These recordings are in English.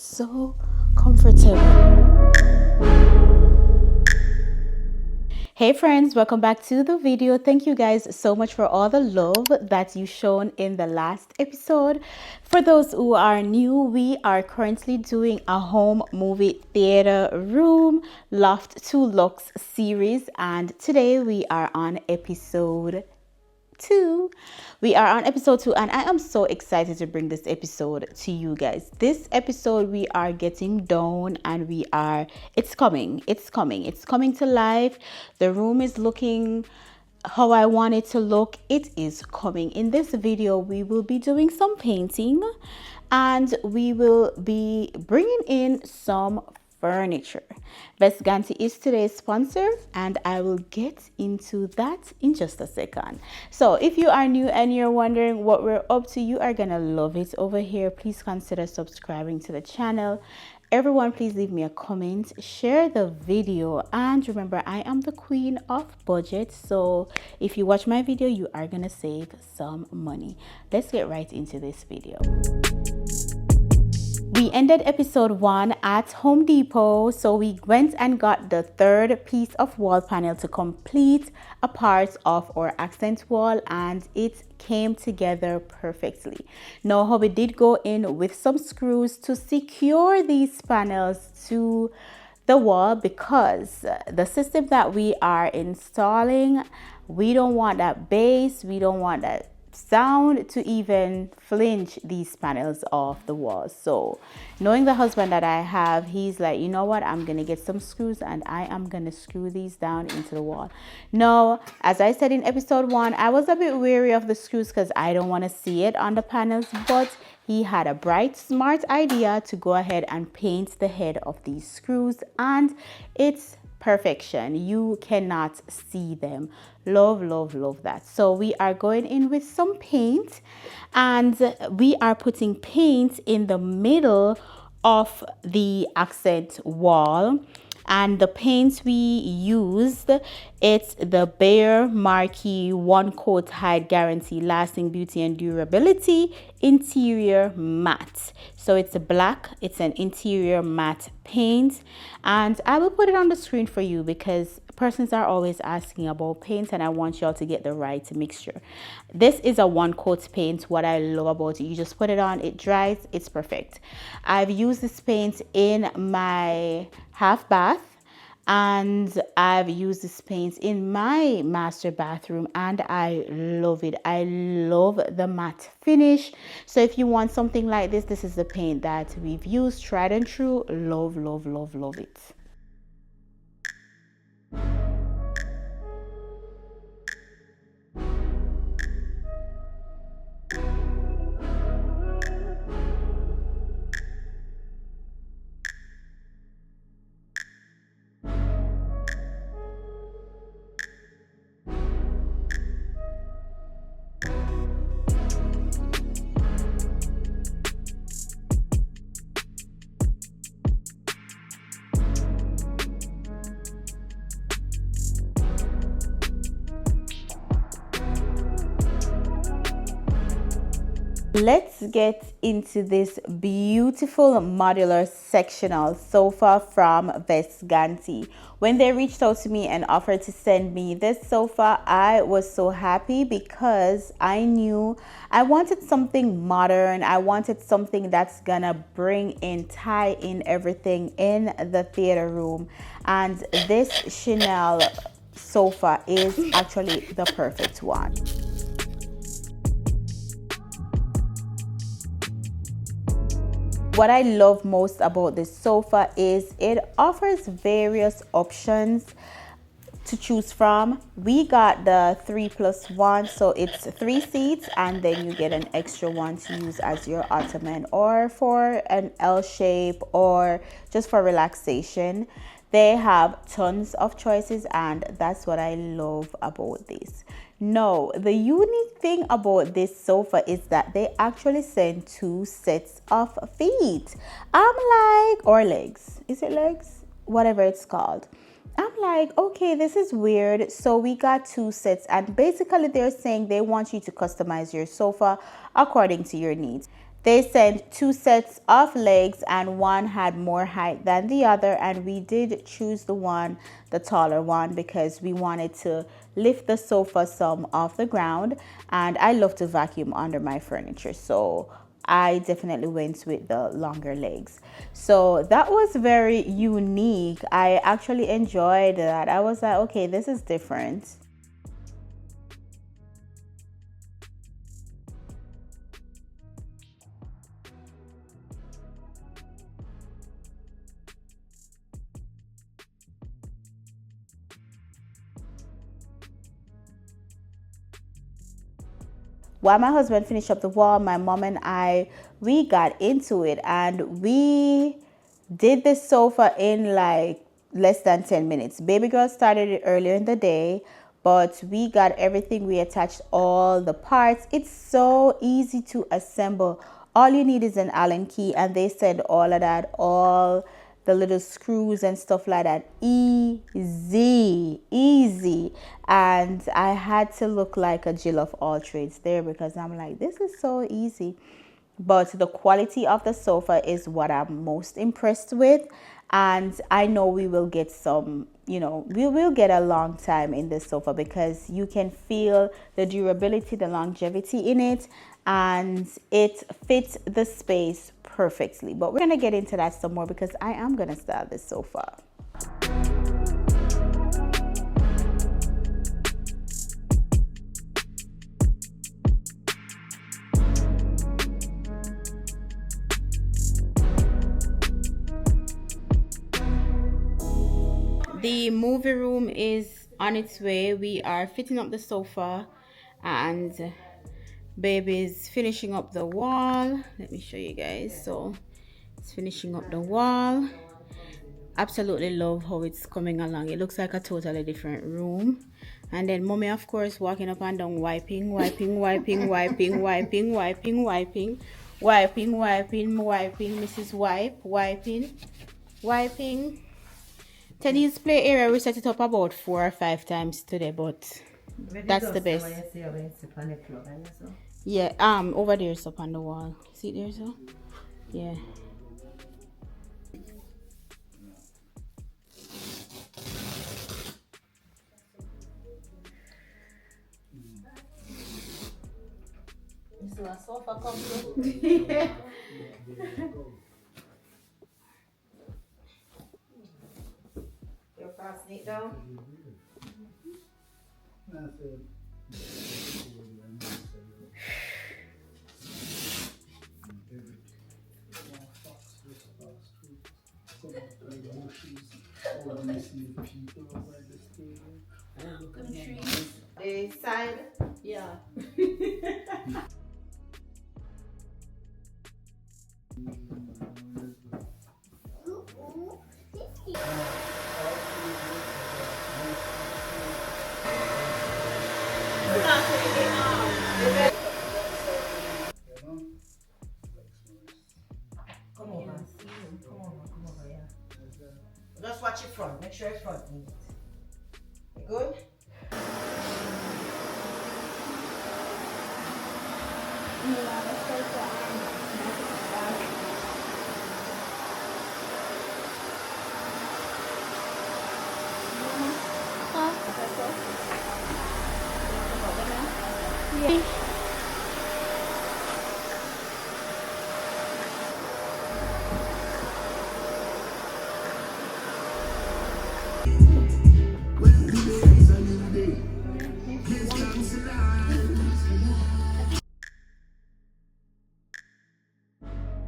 so comfortable. Hey friends, welcome back to the video. Thank you guys so much for all the love that you shown in the last episode. For those who are new, we are currently doing a home movie theater room Loft to Luxe series, and today we are on episode 2. We are on episode 2, and I am so excited to bring this episode to you guys. This episode we are getting down, and it's coming to life. The room is looking how I want it to look. It is coming. In this video we will be doing some painting, and we will be bringing in some furniture. Vesgantti is today's sponsor, and I will get into that in just a second. So if you are new and you're wondering what we're up to, you are gonna love it over here. Please consider subscribing to the channel. Everyone, please leave me a comment, share the video, and remember, I am the queen of budget, so if you watch my video you are gonna save some money. Let's get right into this video. We ended episode 1 at Home Depot, so we went and got the third piece of wall panel to complete a part of our accent wall, and it came together perfectly. Now, how we did go in with some screws to secure these panels to the wall, because the system that we are installing, we don't want that bass, we don't want that sound to even flinch these panels off the wall. So knowing the husband that I have, he's like, you know what, I'm gonna get some screws and I am gonna screw these down into the wall. Now, as I said in episode 1, I was a bit wary of the screws because I don't want to see it on the panels, but he had a bright, smart idea to go ahead and paint the head of these screws, and it's perfection. You cannot see them. Love, love, love that. So we are going in with some paint, and we are putting paint in the middle of the accent wall. And the paints we used, it's the Behr Marquee One Coat Hide Guarantee Lasting Beauty and Durability Interior Matte. So it's a black, it's an interior matte paint, and I will put it on the screen for you because persons are always asking about paint, and I want y'all to get the right mixture. This is a one coat paint. What I love about it, you just put it on, it dries, it's perfect. I've used this paint in my half bath, and I've used this paint in my master bathroom, and I love it. I love the matte finish. So if you want something like this, this is the paint that we've used, tried and true. Love, love, love, love it. Let's get into this beautiful modular sectional sofa from Vesgantti. When they reached out to me and offered to send me this sofa, I was so happy because I knew I wanted something modern. I wanted something that's gonna tie in everything in the theater room. And this Chanel sofa is actually the perfect one. What I love most about this sofa is it offers various options to choose from. We got the 3+1, so it's 3 seats, and then you get an extra one to use as your ottoman or for an L shape or just for relaxation. They have tons of choices, and that's what I love about this. No, the unique thing about this sofa is that they actually send 2 sets of feet. Or legs. Is it legs? Whatever it's called. I'm like, okay, this is weird. So we got 2 sets, and basically they're saying they want you to customize your sofa according to your needs. They sent two sets of legs and one had more height than the other, and we did choose the taller one, because we wanted to lift the sofa some off the ground, and I love to vacuum under my furniture, so I definitely went with the longer legs. So that was very unique. I actually enjoyed that. I was like, okay, this is different. While my husband finished up the wall, my mom and I, we got into it, and we did this sofa in like less than 10 minutes. Baby girl started it earlier in the day, but we got everything. We attached all the parts. It's so easy to assemble. All you need is an Allen key, and they said all of that, all the little screws and stuff like that. Easy. And I had to look like a Jill of all trades there, because I'm like, this is so easy. But the quality of the sofa is what I'm most impressed with. And I know we will get some, we will get a long time in this sofa, because you can feel the durability, the longevity in it, and it fits the space perfectly. But we're going to get into that some more, because I am going to style this sofa. The movie room is on its way. We are fitting up the sofa, and baby's finishing up the wall. Let me show you guys. So it's finishing up the wall. Absolutely love how it's coming along. It looks like a totally different room. And then mommy, of course, walking up and down, wiping, Mrs. Wiping. Teddy's play area, we set it up about 4 or 5 times today, but that's the best. Yeah, over there, it's up on the wall. See there, so? Yeah. So a sofa comes up. Yeah. You're passing it down? The side? Yeah. Come over, yeah. Just watch your front, make sure your front neat. You good? Yeah.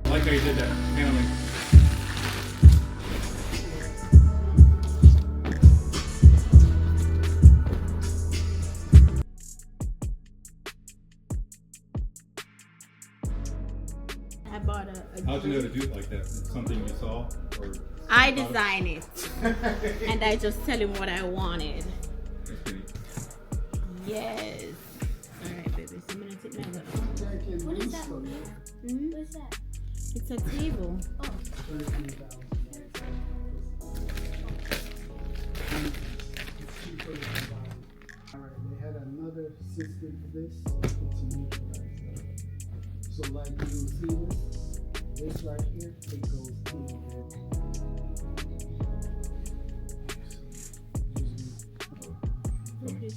I like how you did that paneling. I bought How did you know to do it like that? It's something you saw, or I designed it, and I just tell him what I wanted. That's pretty. Yes. All right, baby. So I'm gonna take my gun. What is that? What is that? It's a table. Oh. Alright, they had another system for this to neutralize that. So So like you see this right here, it goes in here. Okay.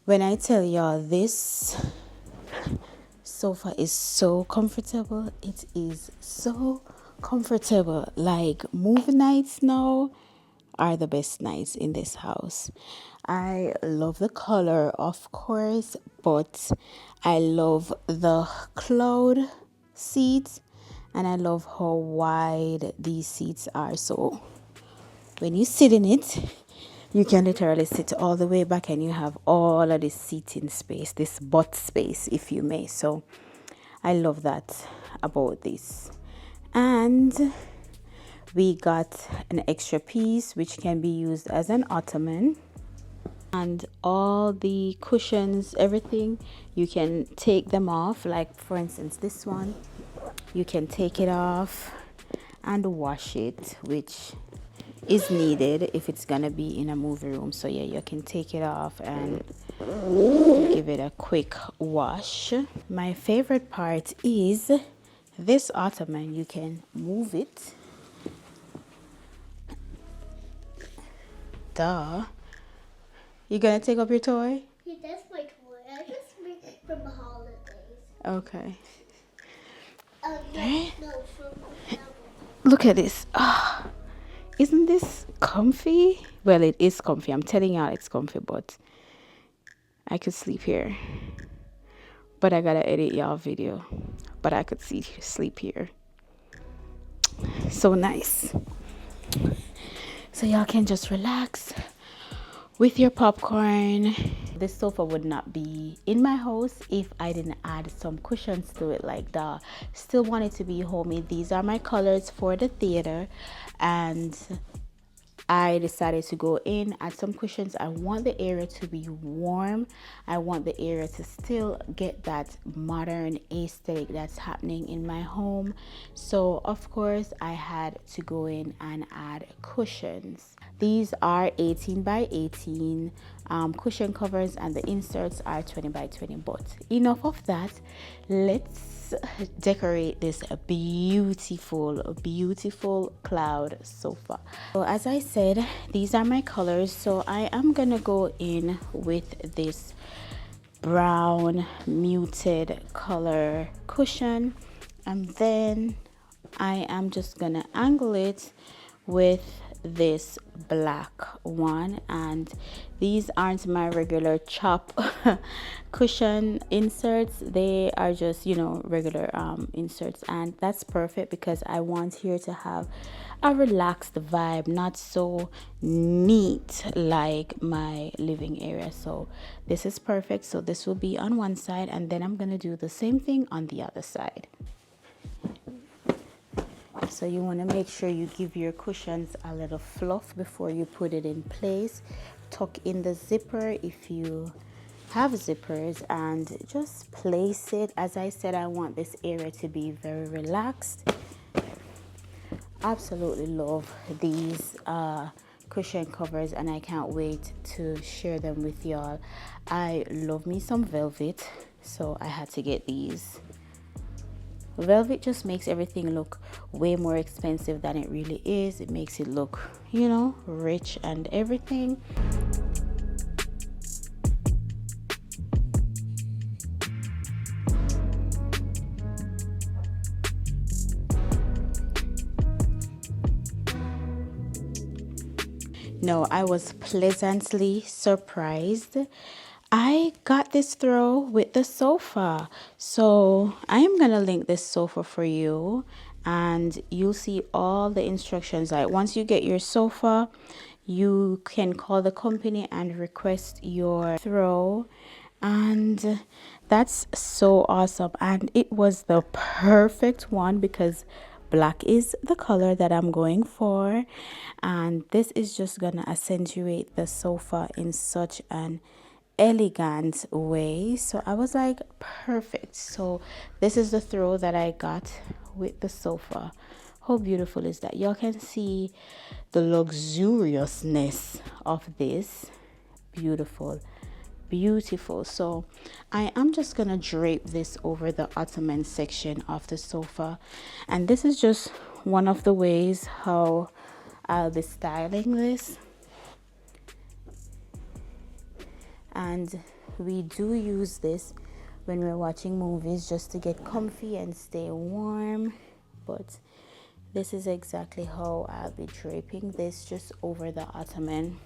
When I tell y'all this sofa is so comfortable, it is so comfortable. Like movie nights now are the best nights in this house. I love the color, of course, but I love the cloud seats and I love how wide these seats are. So when you sit in it, you can literally sit all the way back and you have all of this seating space, this butt space, if you may. So I love that about this. And we got an extra piece which can be used as an ottoman. And all the cushions, everything, you can take them off. Like for instance, this one, you can take it off and wash it, which is needed if it's gonna be in a movie room. So yeah, you can take it off and give it a quick wash. My favorite part is this ottoman. You can move it. Duh. You gonna take up your toy? Yeah, that's my toy. I just made it from the holidays. Okay. No, from the Look at this. Ah, isn't this comfy? Well, it is comfy. I'm telling y'all it's comfy, but I could sleep here. But I gotta edit y'all video. But I could sleep here. So nice. So y'all can just relax with your popcorn. This sofa would not be in my house if I didn't add some cushions to it like that. Still want it to be homey. These are my colors for the theater, and I decided to go in, add some cushions. I want the area to be warm. I want the area to still get that modern aesthetic that's happening in my home. So of course I had to go in and add cushions. These are 18 by 18 cushion covers, and the inserts are 20 by 20. But enough of that. Let's decorate this beautiful cloud sofa. So as I said, these are my colors. So I am gonna go in with this brown muted color cushion, and then I am just gonna angle it with this black one. And these aren't my regular chop cushion inserts. They are just, you know, regular inserts, and that's perfect because I want here to have a relaxed vibe, not so neat like my living area. So this is perfect. So this will be on one side, and then I'm gonna do the same thing on the other side. So you want to make sure you give your cushions a little fluff before you put it in place. Tuck in the zipper if you have zippers, and just place it. As I said, I want this area to be very relaxed. Absolutely love these cushion covers, and I can't wait to share them with y'all. I love me some velvet, so I had to get these. Velvet just makes everything look way more expensive than it really is. It makes it look, you know, rich and everything. No, I was pleasantly surprised. I got this throw with the sofa. So I am gonna link this sofa for you, and you'll see all the instructions. Like once you get your sofa, you can call the company and request your throw, and that's so awesome. And it was the perfect one because black is the color that I'm going for, and this is just gonna accentuate the sofa in such an elegant way. So I was like, perfect. So this is the throw that I got with the sofa. How beautiful is that? Y'all can see the luxuriousness of this. Beautiful, beautiful. So I am just gonna drape this over the ottoman section of the sofa, and this is just one of the ways how I'll be styling this. And we do use this when we're watching movies just to get comfy and stay warm. But this is exactly how I'll be draping this just over the ottoman.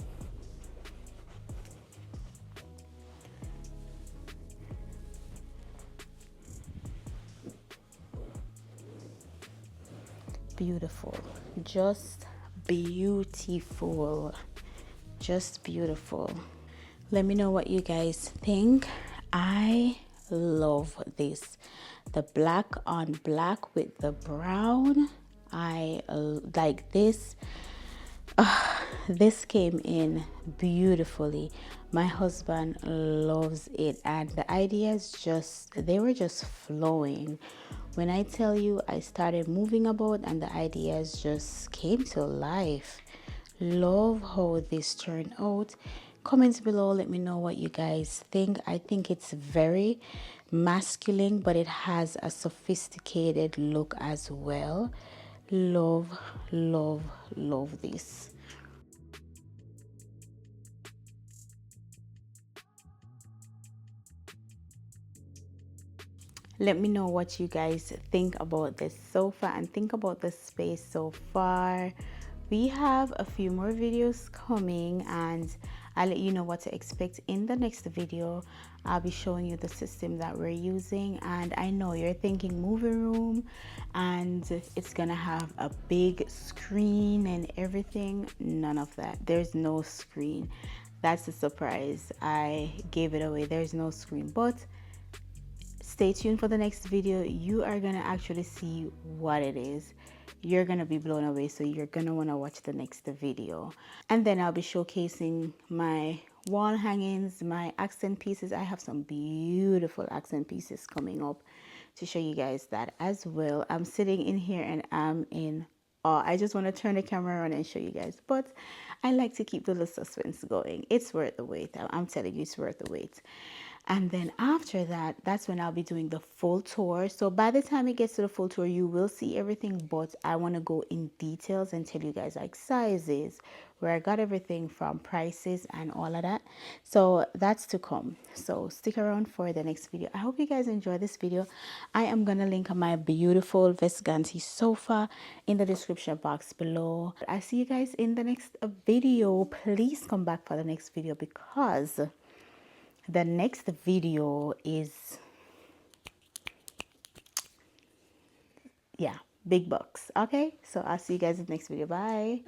Beautiful, just beautiful, just beautiful. Let me know what you guys think. I love this, the black on black with the brown. I like this. This came in beautifully. My husband loves it, and the ideas they were just flowing. When I tell you, I started moving about and the ideas just came to life. Love how this turned out. Comments below, let me know what you guys think. I think it's very masculine, but it has a sophisticated look as well. Love, love, love this. Let me know what you guys think about this sofa and think about the space so far. We have a few more videos coming, and I'll let you know what to expect in the next video. I'll be showing you the system that we're using, and I know you're thinking movie room and it's gonna have a big screen and everything. None of that. There's no screen. That's a surprise. I gave it away. There's no screen, but stay tuned for the next video. You are gonna actually see what it is. You're gonna be blown away, so you're gonna want to watch the next video. And then I'll be showcasing my wall hangings, my accent pieces. I have some beautiful accent pieces coming up to show you guys that as well. I'm sitting in here and I'm in awe. I just want to turn the camera on and show you guys, but I like to keep the little suspense going. It's worth the wait. I'm telling you, it's worth the wait. And then after that, that's when I'll be doing the full tour. So by the time it gets to the full tour, you will see everything, but I want to go in details and tell you guys like sizes, where I got everything from, prices and all of that. So that's to come. So stick around for the next video. I hope you guys enjoy this video. I am going to link my beautiful Vesgantti sofa in the description box below. I see you guys in the next video. Please come back for the next video, because the next video is, yeah, big bucks. Okay, so I'll see you guys in the next video. Bye.